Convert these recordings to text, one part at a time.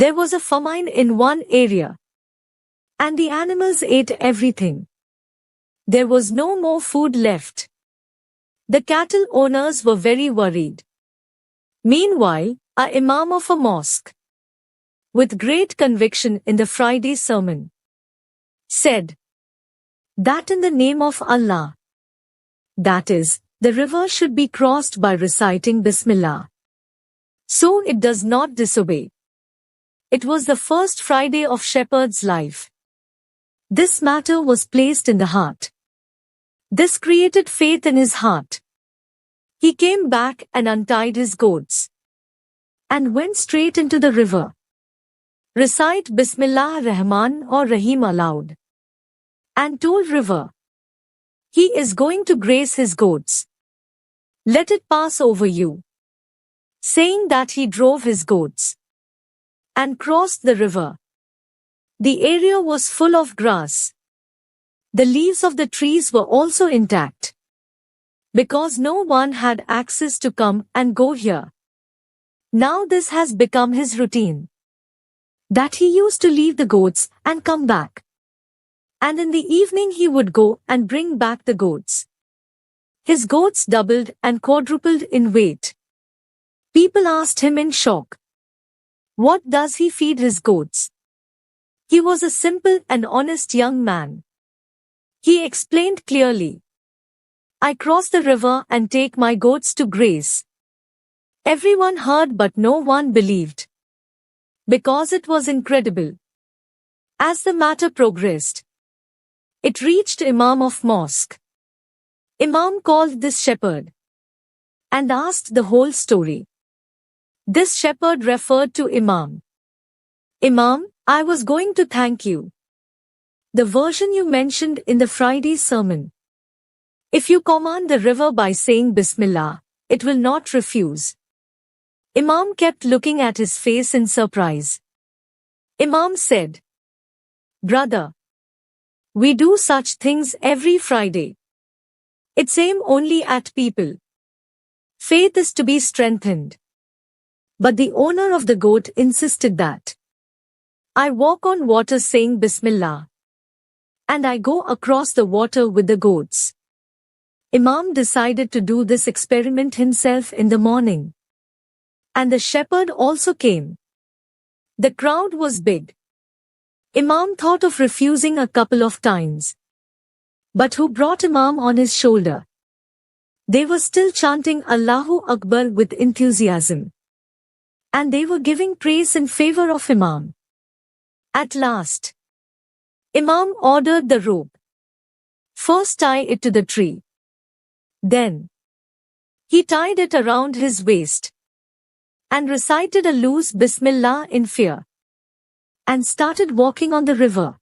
There was a famine in one area, and the animals ate everything. There was no more food left. The cattle owners were very worried. Meanwhile, a imam of a mosque, with great conviction in the Friday sermon, said that in the name of Allah, that is, the river should be crossed by reciting Bismillah, so it does not disobey. It was the first Friday of shepherd's life. This matter was placed in the heart. This created faith in his heart. He came back and untied his goats and went straight into the river. Recite Bismillah Rahman or Rahim aloud, and told river, he is going to graze his goats. Let it pass over you. Saying that, he drove his goats and crossed the river. The area was full of grass. The leaves of the trees were also intact, because no one had access to come and go here. Now this has become his routine, that he used to leave the goats and come back. And in the evening he would go and bring back the goats. His goats doubled and quadrupled in weight. People asked him in shock, what does he feed his goats? He was a simple and honest young man. He explained clearly, I cross the river and take my goats to graze. Everyone heard but no one believed, because it was incredible. As the matter progressed, it reached Imam of mosque. Imam called this shepherd and asked the whole story. This shepherd referred to Imam. Imam, I was going to thank you. The version you mentioned in the Friday sermon. If you command the river by saying Bismillah, it will not refuse. Imam kept looking at his face in surprise. Imam said, brother, we do such things every Friday. It's aim only at people. Faith is to be strengthened. But the owner of the goat insisted that I walk on water saying Bismillah, and I go across the water with the goats. Imam decided to do this experiment himself in the morning. And the shepherd also came. The crowd was big. Imam thought of refusing a couple of times. But who brought Imam on his shoulder? They were still chanting Allahu Akbar with enthusiasm. And they were giving praise in favor of Imam. At last, Imam ordered the rope. First tie it to the tree. Then, he tied it around his waist and recited a loose Bismillah in fear and started walking on the river.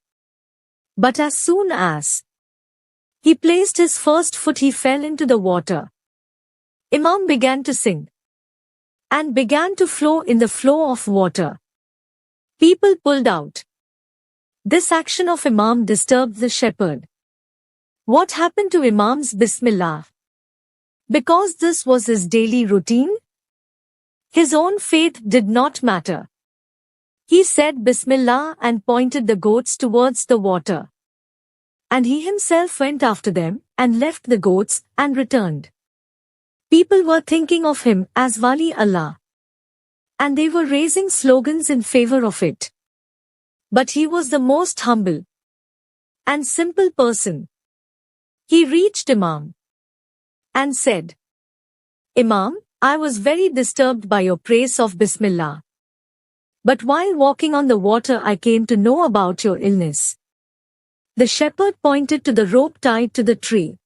But as soon as he placed his first foot, he fell into the water. Imam began to sink and began to flow in the flow of water. People pulled out. This action of Imam disturbed the shepherd. What happened to Imam's Bismillah? Because this was his daily routine, his own faith did not matter. He said Bismillah and pointed the goats towards the water. And he himself went after them and left the goats and returned. People were thinking of him as Wali Allah, and they were raising slogans in favor of it. But he was the most humble and simple person. He reached Imam and said, Imam, I was very disturbed by your praise of Bismillah. But while walking on the water I came to know about your illness. The shepherd pointed to the rope tied to the tree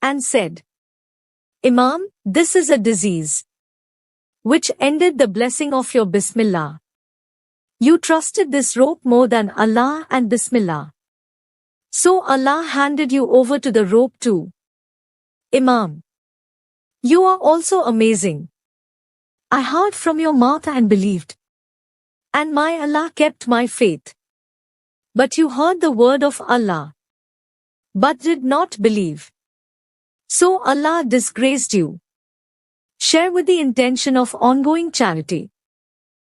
and said, Imam, this is a disease which ended the blessing of your Bismillah. You trusted this rope more than Allah and Bismillah. So Allah handed you over to the rope too. Imam, you are also amazing. I heard from your mouth and believed. And my Allah kept my faith. But you heard the word of Allah, but did not believe. So Allah disgraced you. Share with the intention of ongoing charity.